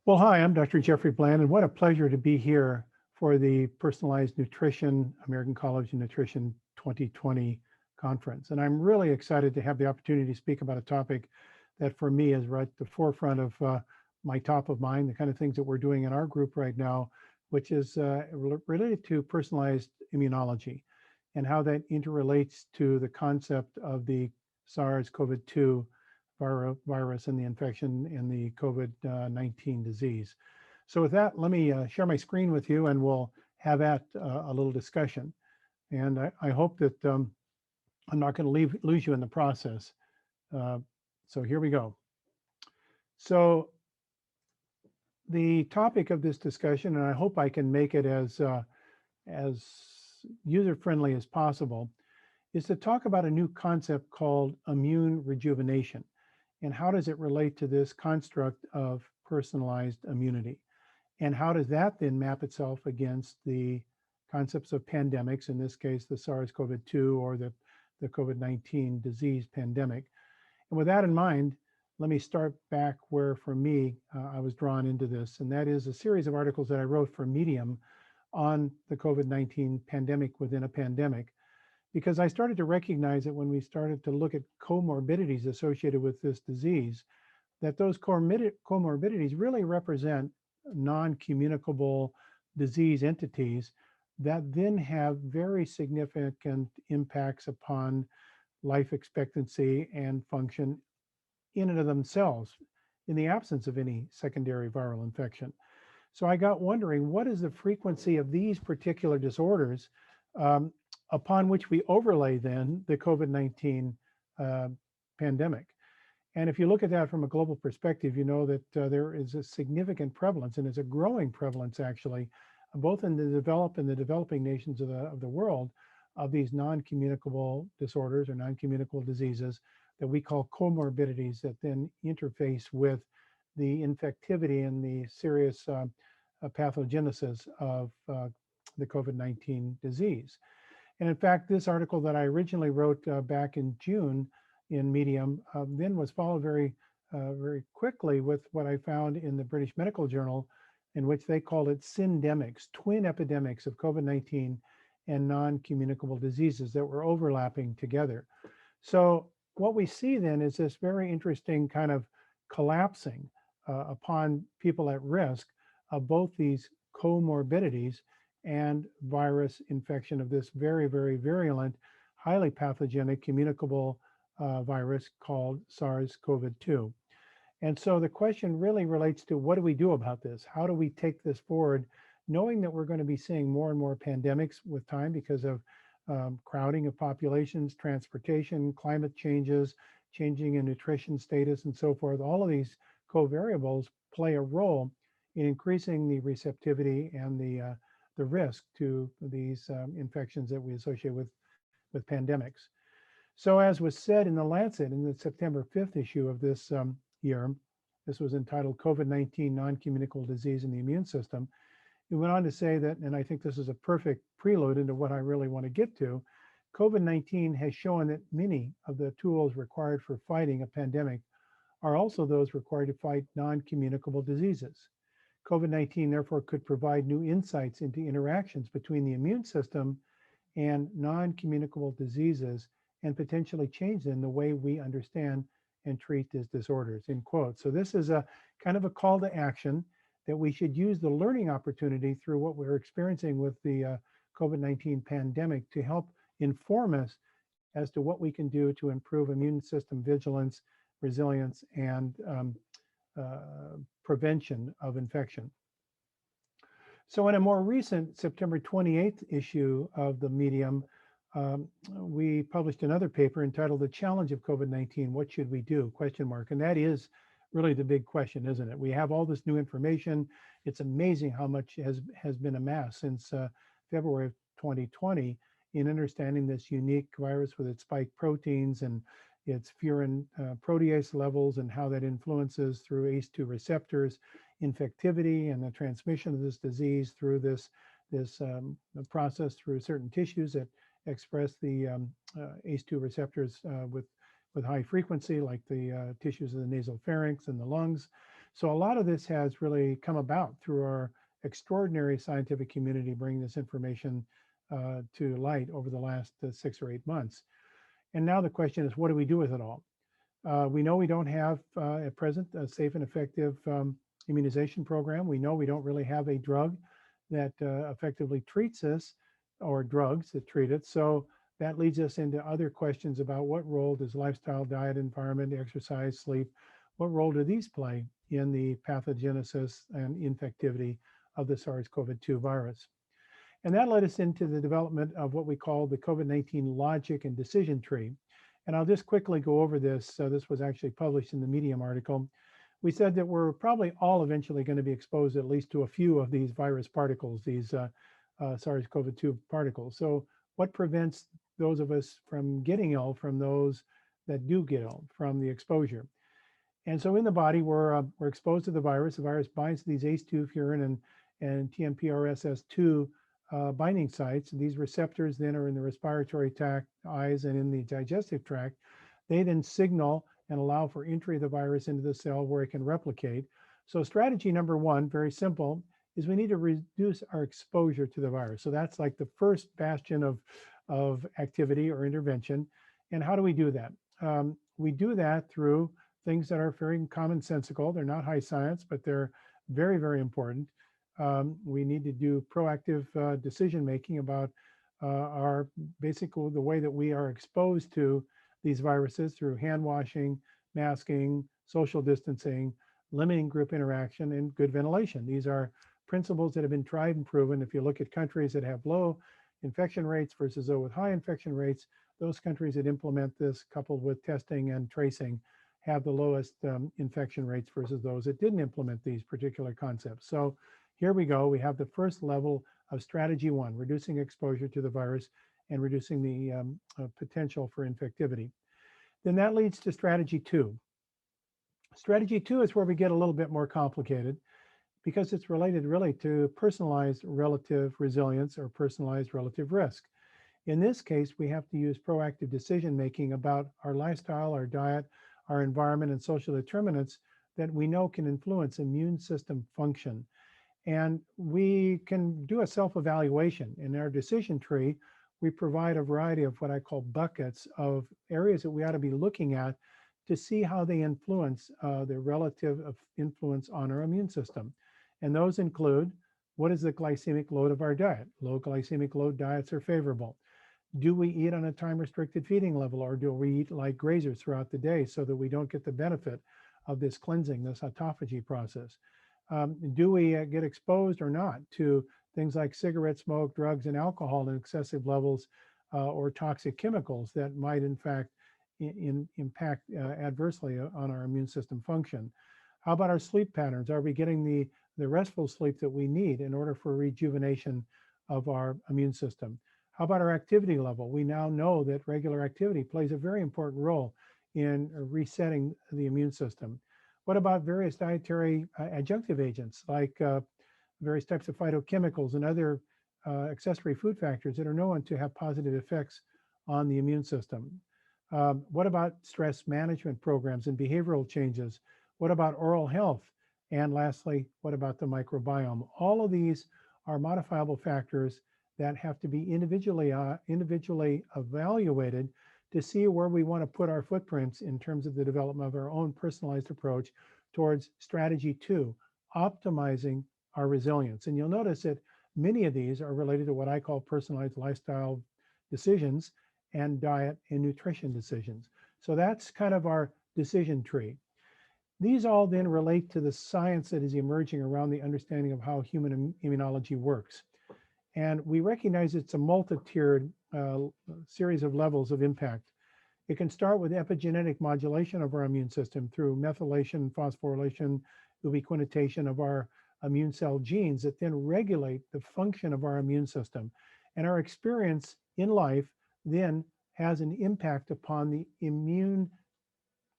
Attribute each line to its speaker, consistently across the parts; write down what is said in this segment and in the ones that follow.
Speaker 1: Well, hi, I'm Dr. Jeffrey Bland, and what a pleasure to be here for the Personalized Nutrition American College of Nutrition 2020 conference. And I'm really excited to have the opportunity to speak about a topic that for me is right at the forefront of my top of mind, the kind of things that we're doing in our group right now, which is related to personalized immunology and how that interrelates to the concept of the SARS-CoV-2 virus and the infection in the COVID-19 disease. So with that, let me share my screen with you and we'll have a little discussion. And I hope that I'm not going to lose you in the process. So here we go. So the topic of this discussion, and I hope I can make it as user-friendly as possible, is to talk about a new concept called immune rejuvenation. And how does it relate to this construct of personalized immunity? And how does that then map itself against the concepts of pandemics, in this case, the SARS-CoV-2 or the COVID-19 disease pandemic? And with that in mind, let me start back where, for me, I was drawn into this, and that is a series of articles that I wrote for Medium on the COVID-19 pandemic within a pandemic, because I started to recognize that when we started to look at comorbidities associated with this disease, that those comorbidities really represent non-communicable disease entities that then have very significant impacts upon life expectancy and function in and of themselves in the absence of any secondary viral infection. So I got wondering, what is the frequency of these particular disorders upon which we overlay then the COVID-19 pandemic? And if you look at that from a global perspective, you know that there is a significant prevalence, and it's a growing prevalence actually, both in the developed and the developing nations of the world, of these non-communicable disorders or non-communicable diseases that we call comorbidities that then interface with the infectivity and the serious pathogenesis of the COVID-19 disease. And in fact, this article that I originally wrote back in June in Medium then was followed very quickly with what I found in the British Medical Journal, in which they called it syndemics, twin epidemics of COVID-19 and non-communicable diseases that were overlapping together. So what we see then is this very interesting kind of collapsing upon people at risk of both these comorbidities and virus infection of this very, very virulent, highly pathogenic communicable virus called SARS-CoV-2. And so the question really relates to, what do we do about this? How do we take this forward, knowing that we're going to be seeing more and more pandemics with time because of crowding of populations, transportation, climate changes, changing in nutrition status, and so forth. All of these covariables play a role in increasing the receptivity and the risk to these infections that we associate with pandemics. So as was said in the Lancet in the September 5th issue of this year, this was entitled COVID-19 Non-Communicable Disease in the Immune System. It went on to say that, and I think this is a perfect prelude into what I really want to get to, COVID-19 has shown that many of the tools required for fighting a pandemic are also those required to fight non-communicable diseases. COVID-19 therefore could provide new insights into interactions between the immune system and non-communicable diseases, and potentially change in the way we understand and treat these disorders, end quote. So this is a kind of a call to action that we should use the learning opportunity through what we're experiencing with the COVID-19 pandemic to help inform us as to what we can do to improve immune system vigilance, resilience, and prevention of infection. So in a more recent September 28th issue of the Medium, we published another paper entitled "The Challenge of COVID-19, What Should We Do?" ? And that is really the big question, isn't it? We have all this new information. It's amazing how much has been amassed since February of 2020 in understanding this unique virus with its spike proteins and its furin protease levels, and how that influences through ACE2 receptors infectivity and the transmission of this disease through this process through certain tissues that express the ACE2 receptors with high frequency, like the tissues of the nasal pharynx and the lungs. So a lot of this has really come about through our extraordinary scientific community bringing this information to light over the last 6 or 8 months. And now the question is, what do we do with it all? We know we don't have at present a safe and effective immunization program. We know we don't really have a drug that effectively treats this, or drugs that treat it. So that leads us into other questions about what role does lifestyle, diet, environment, exercise, sleep, what role do these play in the pathogenesis and infectivity of the SARS-CoV-2 virus? And that led us into the development of what we call the COVID-19 logic and decision tree. And I'll just quickly go over this. So this was actually published in the Medium article. We said that we're probably all eventually going to be exposed at least to a few of these virus particles, these SARS-CoV-2 particles. So what prevents those of us from getting ill from those that do get ill from the exposure? And so in the body, we're exposed to the virus. The virus binds to these ACE2 furin and TMPRSS2 binding sites. These receptors then are in the respiratory tract, eyes, and in the digestive tract. They then signal and allow for entry of the virus into the cell where it can replicate. So strategy number one, very simple, is we need to reduce our exposure to the virus. So that's like the first bastion of activity or intervention. And how do we do that? We do that through things that are very commonsensical. They're not high science, but they're very, very important. We need to do proactive decision-making about our basically the way that we are exposed to these viruses through hand washing, masking, social distancing, limiting group interaction, and good ventilation. These are principles that have been tried and proven. If you look at countries that have low infection rates versus those with high infection rates, those countries that implement this coupled with testing and tracing have the lowest infection rates versus those that didn't implement these particular concepts. So here we go. We have the first level of strategy one, reducing exposure to the virus and reducing the potential for infectivity. Then that leads to strategy two. Strategy two is where we get a little bit more complicated because it's related really to personalized relative resilience or personalized relative risk. In this case, we have to use proactive decision-making about our lifestyle, our diet, our environment, and social determinants that we know can influence immune system function. And we can do a self-evaluation. In our decision tree, we provide a variety of what I call buckets of areas that we ought to be looking at to see how they influence the relative influence on our immune system. And those include, what is the glycemic load of our diet? Low glycemic load diets are favorable. Do we eat on a time-restricted feeding level, or do we eat like grazers throughout the day so that we don't get the benefit of this cleansing, this autophagy process? Do we get exposed or not to things like cigarette smoke, drugs, and alcohol in excessive levels, or toxic chemicals that might in fact impact adversely on our immune system function? How about our sleep patterns? Are we getting the restful sleep that we need in order for rejuvenation of our immune system? How about our activity level? We now know that regular activity plays a very important role in resetting the immune system. What about various dietary adjunctive agents like various types of phytochemicals and other accessory food factors that are known to have positive effects on the immune system? What about stress management programs and behavioral changes? What about oral health? And lastly, what about the microbiome? All of these are modifiable factors that have to be individually evaluated to see where we want to put our footprints in terms of the development of our own personalized approach towards strategy two, optimizing our resilience. And you'll notice that many of these are related to what I call personalized lifestyle decisions and diet and nutrition decisions. So that's kind of our decision tree. These all then relate to the science that is emerging around the understanding of how human immunology works. And we recognize it's a multi-tiered series of levels of impact. It can start with epigenetic modulation of our immune system through methylation, phosphorylation, ubiquitination of our immune cell genes that then regulate the function of our immune system. And our experience in life then has an impact upon the immune,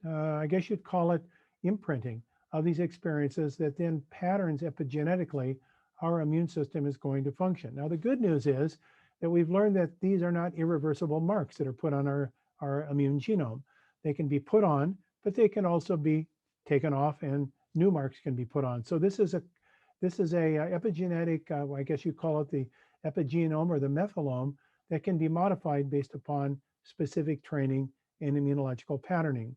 Speaker 1: I guess you'd call it imprinting of these experiences that then patterns epigenetically our immune system is going to function. Now, the good news is that we've learned that these are not irreversible marks that are put on our immune genome. They can be put on, but they can also be taken off and new marks can be put on. So this is a epigenetic, I guess you call it the epigenome or the methylome, that can be modified based upon specific training and immunological patterning.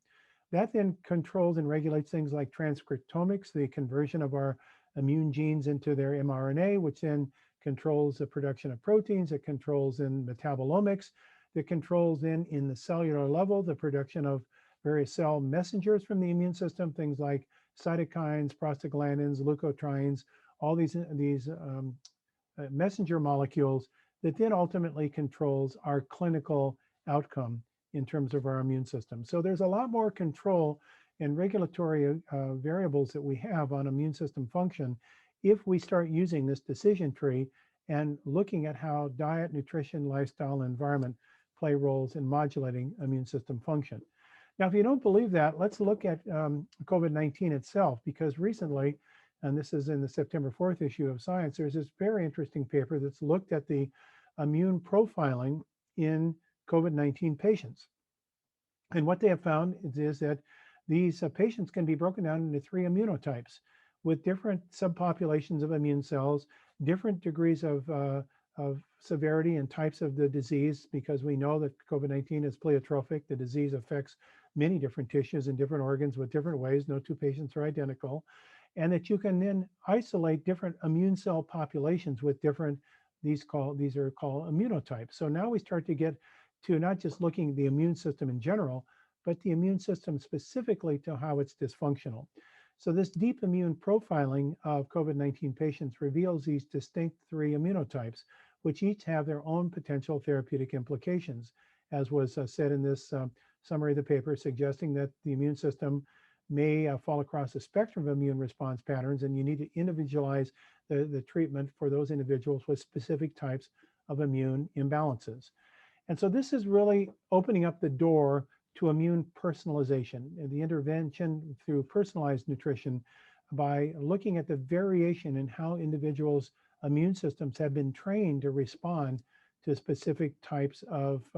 Speaker 1: That then controls and regulates things like transcriptomics, the conversion of our immune genes into their mRNA, which then controls the production of proteins. It controls in metabolomics. It controls in the cellular level the production of various cell messengers from the immune system, things like cytokines, prostaglandins, leukotrienes, all these messenger molecules that then ultimately controls our clinical outcome in terms of our immune system. So there's a lot more control and regulatory variables that we have on immune system function if we start using this decision tree and looking at how diet, nutrition, lifestyle, and environment play roles in modulating immune system function. Now, if you don't believe that, let's look at COVID-19 itself, because recently, and this is in the September 4th issue of Science, there's this very interesting paper that's looked at the immune profiling in COVID-19 patients. And what they have found is that these patients can be broken down into 3 immunotypes with different subpopulations of immune cells, different degrees of severity and types of the disease, because we know that COVID-19 is pleiotropic. The disease affects many different tissues and different organs with different ways. No 2 patients are identical. And that you can then isolate different immune cell populations with different, these are called immunotypes. So now we start to get to not just looking at the immune system in general, but the immune system specifically to how it's dysfunctional. So this deep immune profiling of COVID-19 patients reveals these distinct 3 immunotypes, which each have their own potential therapeutic implications, as was said in this summary of the paper, suggesting that the immune system may fall across a spectrum of immune response patterns, and you need to individualize the treatment for those individuals with specific types of immune imbalances. And so this is really opening up the door to immune personalization and the intervention through personalized nutrition by looking at the variation in how individuals' immune systems have been trained to respond to specific types of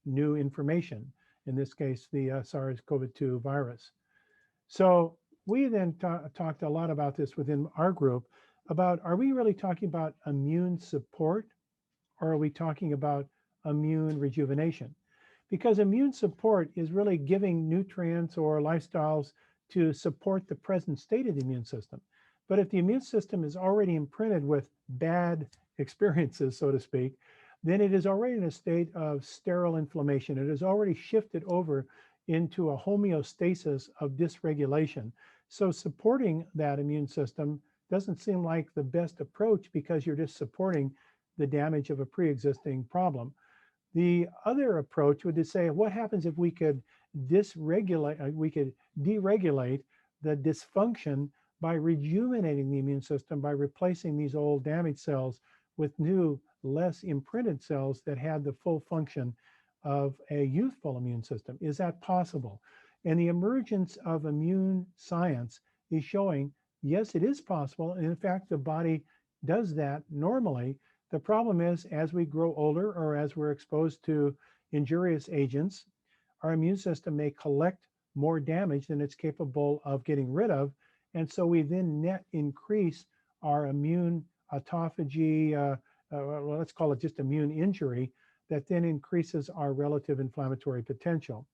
Speaker 1: new information, in this case, the SARS-CoV-2 virus. So we then talked a lot about this within our group about, are we really talking about immune support, or are we talking about immune rejuvenation? Because immune support is really giving nutrients or lifestyles to support the present state of the immune system. But if the immune system is already imprinted with bad experiences, so to speak, then it is already in a state of sterile inflammation. It has already shifted over into a homeostasis of dysregulation. So supporting that immune system doesn't seem like the best approach, because you're just supporting the damage of a pre-existing problem. The other approach would be to say, what happens if we could deregulate the dysfunction by rejuvenating the immune system, by replacing these old damaged cells with new, less imprinted cells that had the full function of a youthful immune system? Is that possible? And the emergence of immune science is showing, yes, it is possible. And in fact, the body does that normally. The problem is, as we grow older or as we're exposed to injurious agents, our immune system may collect more damage than it's capable of getting rid of. And so we then net increase our immune autophagy, well, let's call it just immune injury, that then increases our relative inflammatory potential.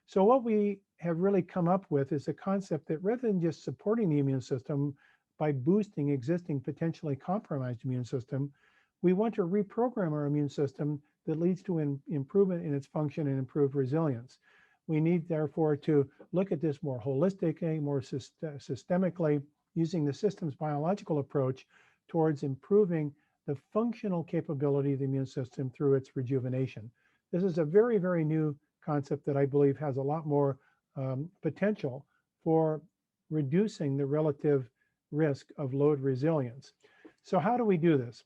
Speaker 1: So what we have really come up with is a concept that rather than just supporting the immune system by boosting existing potentially compromised immune system, we want to reprogram our immune system that leads to an improvement in its function and improved resilience. We need, therefore, to look at this more holistically, more systemically, using the systems biological approach towards improving the functional capability of the immune system through its rejuvenation. This is a very, very new concept that I believe has a lot more potential for reducing the relative risk of load resilience. So how do we do this?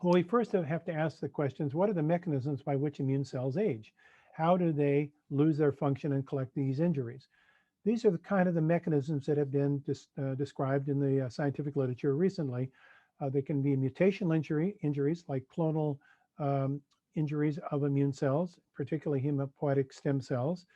Speaker 1: Well, we first have to ask the questions, what are the mechanisms by which immune cells age? How do they lose their function and collect these injuries? These are the kind of the mechanisms that have been described in the scientific literature recently. They can be mutational injuries like clonal injuries of immune cells, particularly hematopoietic stem cells.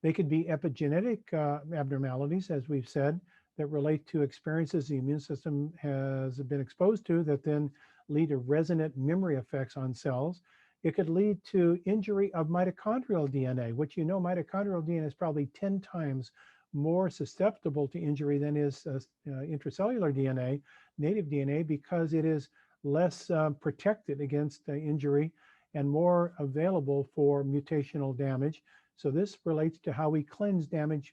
Speaker 1: They could be epigenetic abnormalities, as we've said. that relate to experiences the immune system has been exposed to that then lead to resonant memory effects on cells. It could lead to injury of mitochondrial DNA, which mitochondrial DNA is probably 10 times more susceptible to injury than is intracellular DNA, native DNA, because it is less protected against injury and more available for mutational damage. So this relates to how we cleanse damaged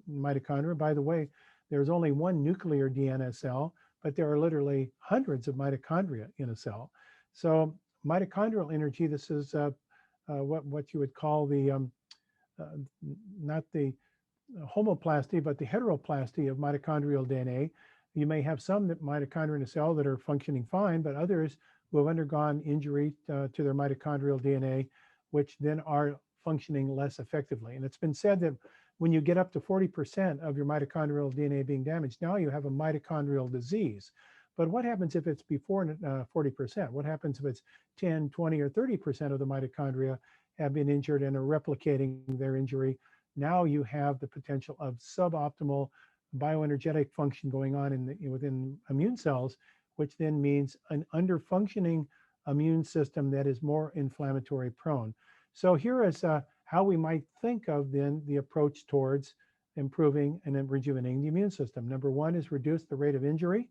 Speaker 1: mitochondria. By the way, there's only one nuclear DNA cell, but there are literally hundreds of mitochondria in a cell. So mitochondrial energy, this is what you would call the, not the homoplasty, but the heteroplasty of mitochondrial DNA. You may have some mitochondria in a cell that are functioning fine, but others who have undergone injury to their mitochondrial DNA, which then are functioning less effectively. And it's been said that when you get up to 40% of your mitochondrial DNA being damaged, now you have a mitochondrial disease. But what happens if it's before 40%? What happens if it's 10, 20, or 30% of the mitochondria have been injured and are replicating their injury? Now you have the potential of suboptimal bioenergetic function going on within immune cells, which then means an underfunctioning immune system that is more inflammatory prone. So here is how we might think of then the approach towards improving and then rejuvenating the immune system. Number one is reduce the rate of injury.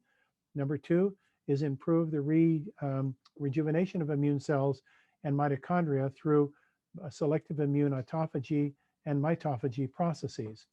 Speaker 1: Number two is improve the rejuvenation of immune cells and mitochondria through selective immune autophagy and mitophagy processes.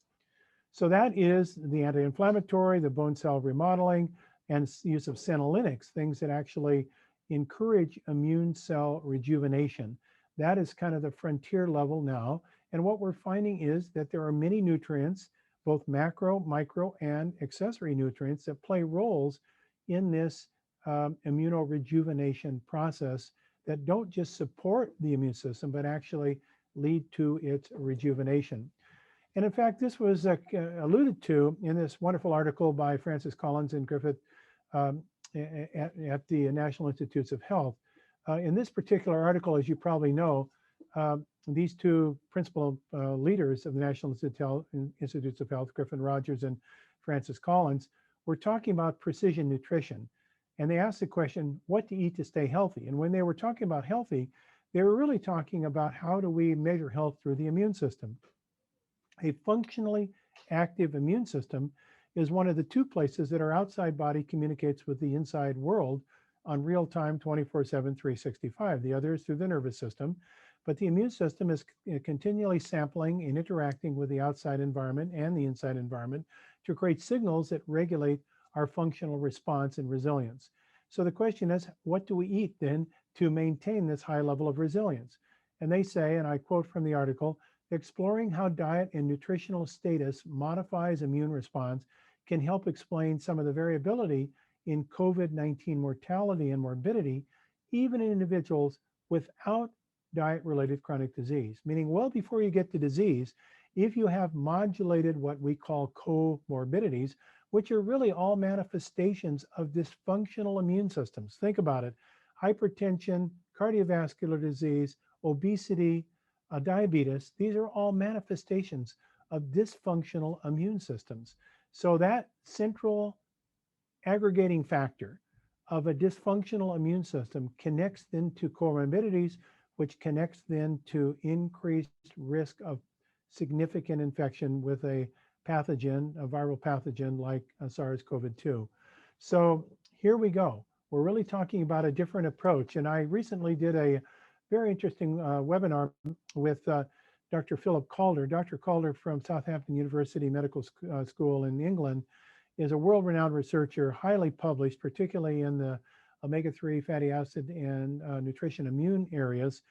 Speaker 1: So that is the anti-inflammatory, the bone cell remodeling, and use of senolytics, things that actually encourage immune cell rejuvenation. That is kind of the frontier level now. And what we're finding is that there are many nutrients, both macro, micro, and accessory nutrients that play roles in this immunorejuvenation process that don't just support the immune system, but actually lead to its rejuvenation. And in fact, this was alluded to in this wonderful article by Francis Collins and Griffith at the National Institutes of Health. In this particular article, as you probably know, these two principal leaders of the National Institutes of Health, Griffin Rogers and Francis Collins, were talking about precision nutrition. And they asked the question, what to eat to stay healthy? And when they were talking about healthy, they were really talking about how do we measure health through the immune system. A functionally active immune system is one of the two places that our outside body communicates with the inside world on real-time 24/7, 365. The other is through the nervous system, but the immune system is continually sampling and interacting with the outside environment and the inside environment to create signals that regulate our functional response and resilience. So the question is, what do we eat then to maintain this high level of resilience? And they say, and I quote from the article, exploring how diet and nutritional status modifies immune response can help explain some of the variability in COVID-19 mortality and morbidity, even in individuals without diet-related chronic disease. Meaning, well before you get to disease, if you have modulated what we call comorbidities, which are really all manifestations of dysfunctional immune systems. Think about it: hypertension, cardiovascular disease, obesity, diabetes. These are all manifestations of dysfunctional immune systems. So that central aggregating factor of a dysfunctional immune system connects then to comorbidities, which connects then to increased risk of significant infection with a pathogen, a viral pathogen like SARS-CoV-2. So here we go. We're really talking about a different approach. And I recently did a very interesting webinar with Dr. Philip Calder. Dr. Calder from Southampton University Medical School in England is a world-renowned researcher, highly published, particularly in the omega-3 fatty acid and nutrition immune areas,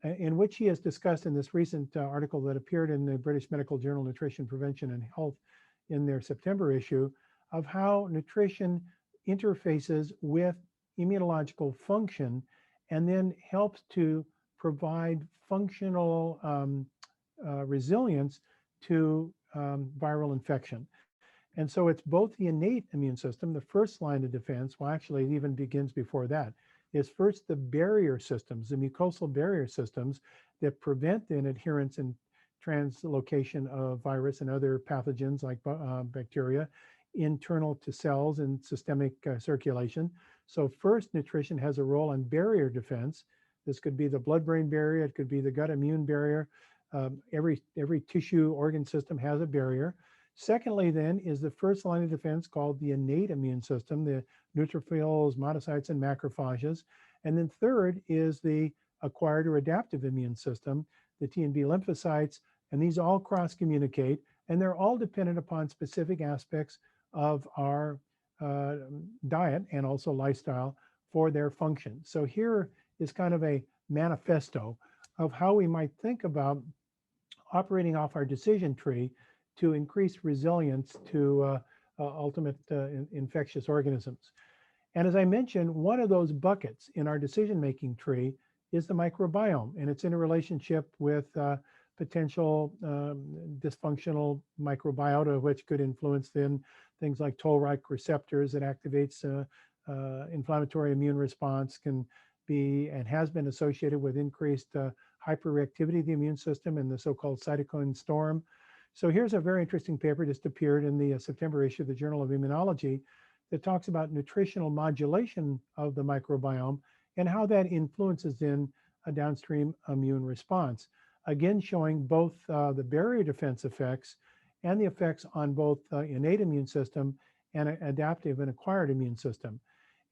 Speaker 1: in which he has discussed in this recent article that appeared in the British Medical Journal Nutrition, Prevention and Health in their September issue, of how nutrition interfaces with immunological function and then helps to provide functional resilience to viral infection. And so it's both the innate immune system, the first line of defense, well, actually it even begins before that, is first the barrier systems, the mucosal barrier systems that prevent then adherence and translocation of virus and other pathogens like bacteria internal to cells and systemic circulation. So first, nutrition has a role in barrier defense. This could be the blood-brain barrier. It could be the gut immune barrier. Every tissue organ system has a barrier. Secondly, then, is the first line of defense called the innate immune system, the neutrophils, monocytes, and macrophages. And then third is the acquired or adaptive immune system, the T and B lymphocytes, and these all cross-communicate, and they're all dependent upon specific aspects of our diet and also lifestyle for their function. So here is kind of a manifesto of how we might think about operating off our decision tree to increase resilience to ultimate infectious organisms. And as I mentioned, one of those buckets in our decision-making tree is the microbiome, and it's in a relationship with potential dysfunctional microbiota, which could influence then things like toll-like receptors that activates inflammatory immune response, can be and has been associated with increased hyperreactivity of the immune system and the so-called cytokine storm. So here's a very interesting paper just appeared in the September issue of the Journal of Immunology that talks about nutritional modulation of the microbiome and how that influences in a downstream immune response. Again, showing both the barrier defense effects and the effects on both innate immune system and adaptive and acquired immune system.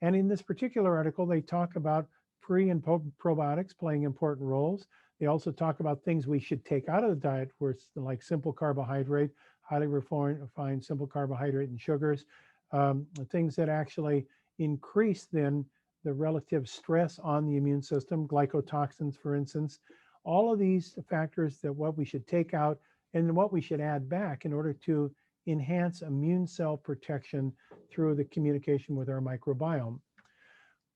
Speaker 1: And in this particular article, they talk about pre and probiotics playing important roles. They also talk about things we should take out of the diet, where it's like simple carbohydrate, highly refined simple carbohydrate and sugars, things that actually increase then the relative stress on the immune system, glycotoxins, for instance. All of these factors that what we should take out and what we should add back in order to enhance immune cell protection through the communication with our microbiome.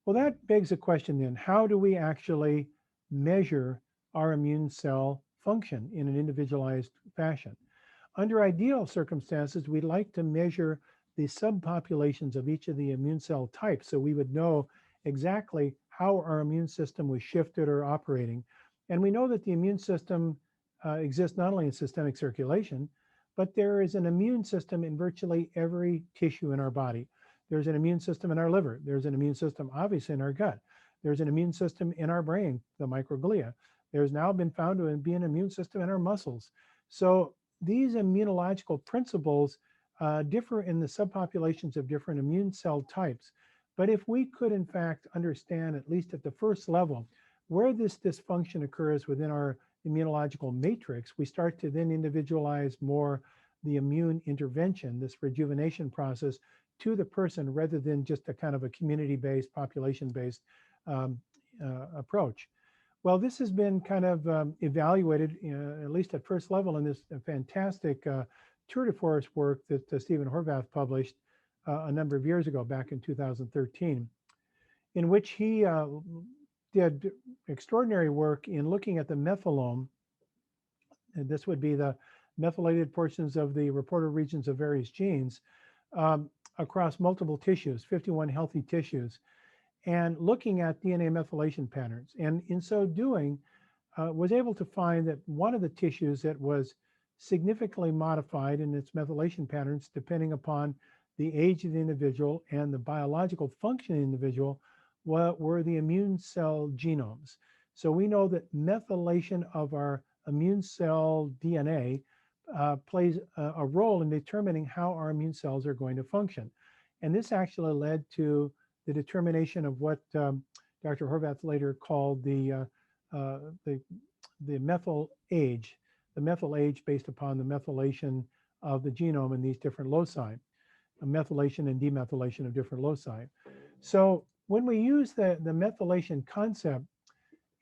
Speaker 1: Well, that begs a question then, how do we actually measure our immune cell function in an individualized fashion? Under ideal circumstances, we'd like to measure the subpopulations of each of the immune cell types so we would know exactly how our immune system was shifted or operating. And we know that the immune system exists not only in systemic circulation, but there is an immune system in virtually every tissue in our body. There's an immune system in our liver. There's an immune system, obviously, in our gut. There's an immune system in our brain, the microglia. There's now been found to be an immune system in our muscles. So these immunological principles differ in the subpopulations of different immune cell types. But if we could, in fact, understand, at least at the first level, where this dysfunction occurs within our immunological matrix, we start to then individualize more the immune intervention, this rejuvenation process, to the person rather than just a kind of a community-based, population-based approach. Well, this has been kind of evaluated, at least at first level, in this fantastic tour de force work that Stephen Horvath published a number of years ago, back in 2013, in which he did extraordinary work in looking at the methylome. And this would be the methylated portions of the reporter regions of various genes across multiple tissues, 51 healthy tissues, and looking at DNA methylation patterns. And in so doing, was able to find that one of the tissues that was significantly modified in its methylation patterns, depending upon the age of the individual and the biological function of the individual, were the immune cell genomes. So we know that methylation of our immune cell DNA plays a role in determining how our immune cells are going to function. And this actually led to the determination of what Dr. Horvath later called the methyl age, based upon the methylation of the genome in these different loci, a methylation and demethylation of different loci. So when we use the methylation concept,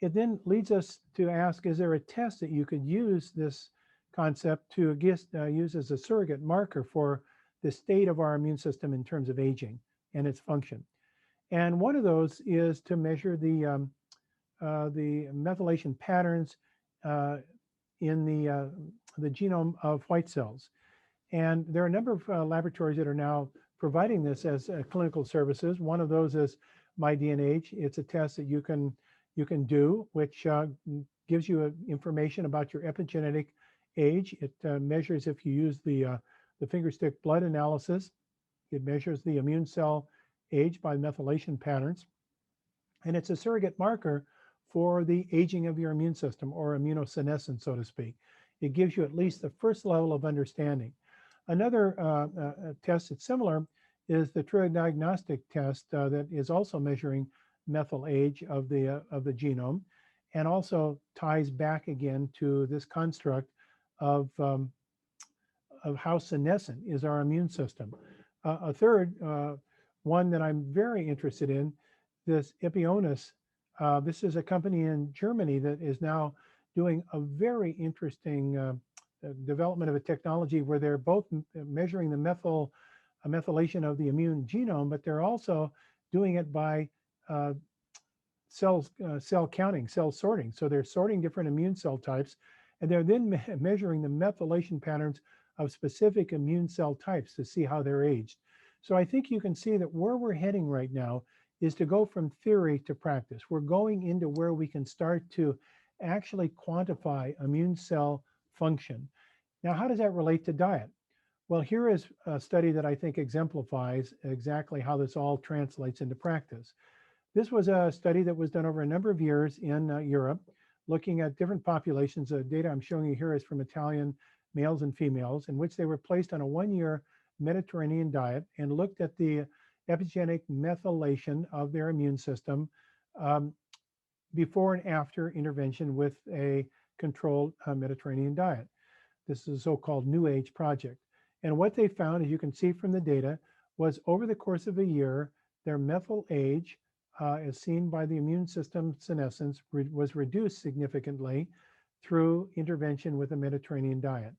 Speaker 1: it then leads us to ask, is there a test that you could use this concept to use as a surrogate marker for the state of our immune system in terms of aging and its function? And one of those is to measure the methylation patterns in the genome of white cells. And there are a number of laboratories that are now providing this as clinical services. One of those is MyDNH. It's a test that you can do, which gives you information about your epigenetic age. It measures, if you use the fingerstick blood analysis, It measures the immune cell age by methylation patterns, and it's a surrogate marker for the aging of your immune system, or immunosenescence, so to speak. It gives you at least the first level of understanding. Another test that's similar is the true diagnostic test that is also measuring methyl age of the genome, and also ties back again to this construct of how senescent is our immune system. A third one that I'm very interested in, this Epionus. This is a company in Germany that is now doing a very interesting development of a technology where they're both measuring the methylation of the immune genome, but they're also doing it by cell counting, cell sorting. So they're sorting different immune cell types, and they're then measuring the methylation patterns of specific immune cell types to see how they're aged. So I think you can see that where we're heading right now is to go from theory to practice. We're going into where we can start to actually quantify immune cell function. Now, how does that relate to diet? Well, here is a study that I think exemplifies exactly how this all translates into practice. This was a study that was done over a number of years in Europe, looking at different populations. The data I'm showing you here is from Italian males and females, in which they were placed on a 1-year Mediterranean diet and looked at the epigenetic methylation of their immune system before and after intervention with a controlled Mediterranean diet. This is a so-called New Age project. And what they found, as you can see from the data, was over the course of a year, their methyl age, as seen by the immune system senescence, was reduced significantly through intervention with a Mediterranean diet.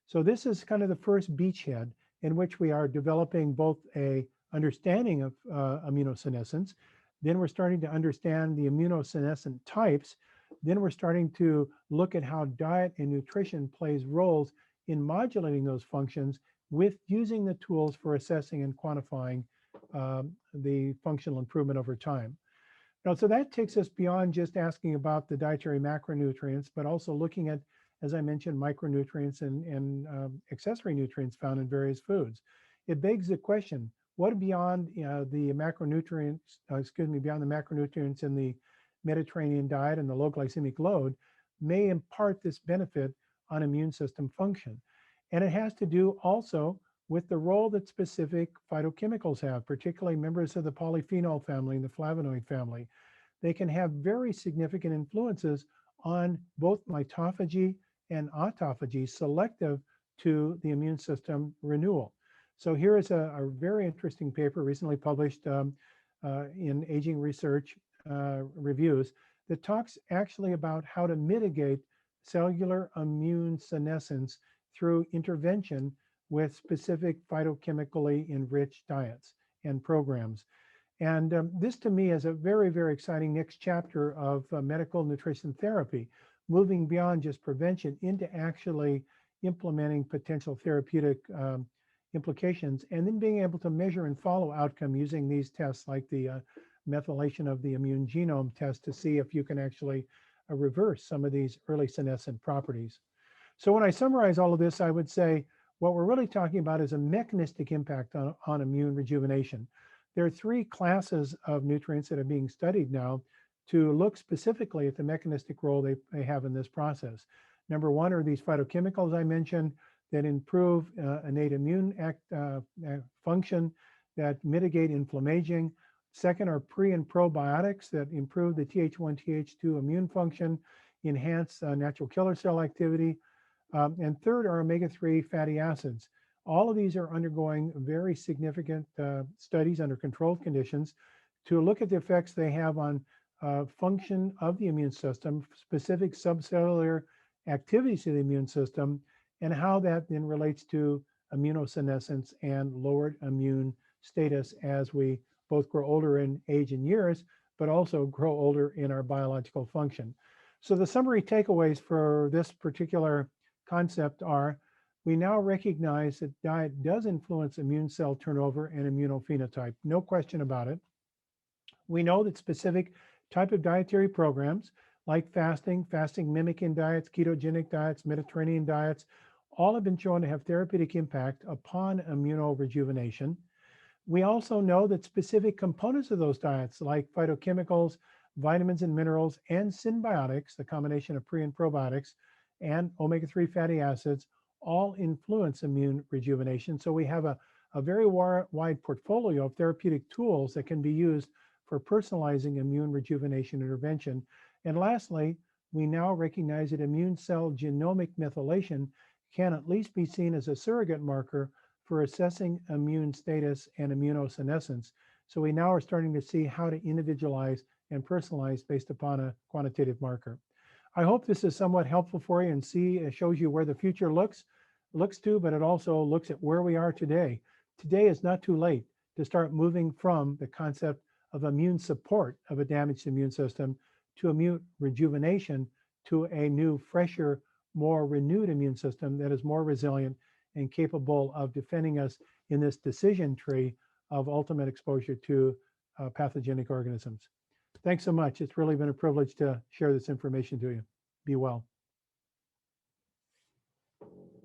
Speaker 1: So this is kind of the first beachhead in which we are developing both a understanding of immunosenescence. Then we're starting to understand the immunosenescent types. Then we're starting to look at how diet and nutrition plays roles in modulating those functions with using the tools for assessing and quantifying the functional improvement over time. Now, so that takes us beyond just asking about the dietary macronutrients, but also looking at, as I mentioned, micronutrients and accessory nutrients found in various foods. It begs the question, what beyond the macronutrients, beyond the macronutrients in the Mediterranean diet and the low glycemic load may impart this benefit on immune system function? And it has to do also with the role that specific phytochemicals have, particularly members of the polyphenol family and the flavonoid family. They can have very significant influences on both mitophagy and autophagy, selective to the immune system renewal. So here is a very interesting paper recently published in Aging Research Reviews that talks actually about how to mitigate cellular immune senescence through intervention with specific phytochemically enriched diets and programs. And this to me is a very, very exciting next chapter of medical nutrition therapy, moving beyond just prevention into actually implementing potential therapeutic implications, and then being able to measure and follow outcome using these tests like the methylation of the immune genome test to see if you can actually reverse some of these early senescent properties. So when I summarize all of this, I would say what we're really talking about is a mechanistic impact on immune rejuvenation. There are 3 classes of nutrients that are being studied now to look specifically at the mechanistic role they have in this process. Number 1 are these phytochemicals I mentioned that improve innate immune function, that mitigate inflammation. Second are pre and probiotics that improve the Th1, Th2 immune function, enhance natural killer cell activity. And third are omega-3 fatty acids. All of these are undergoing very significant studies under controlled conditions to look at the effects they have on function of the immune system, specific subcellular activities of the immune system, and how that then relates to immunosenescence and lowered immune status as we both grow older in age and years, but also grow older in our biological function. So the summary takeaways for this particular concept are: we now recognize that diet does influence immune cell turnover and immunophenotype, no question about it. We know that specific type of dietary programs like fasting mimicking diets, ketogenic diets, Mediterranean diets, all have been shown to have therapeutic impact upon immunorejuvenation. We also know that specific components of those diets, like phytochemicals, vitamins and minerals, and symbiotics, the combination of pre and probiotics, and omega-3 fatty acids, all influence immune rejuvenation. So we have a very wide portfolio of therapeutic tools that can be used for personalizing immune rejuvenation intervention. And lastly, we now recognize that immune cell genomic methylation can at least be seen as a surrogate marker for assessing immune status and immunosenescence. So we now are starting to see how to individualize and personalize based upon a quantitative marker. I hope this is somewhat helpful for you and it shows you where the future looks to, but it also looks at where we are today. Today is not too late to start moving from the concept of immune support of a damaged immune system to immune rejuvenation to a new, fresher, more renewed immune system that is more resilient and capable of defending us in this decision tree of ultimate exposure to pathogenic organisms. Thanks so much. It's really been a privilege to share this information to you. Be well.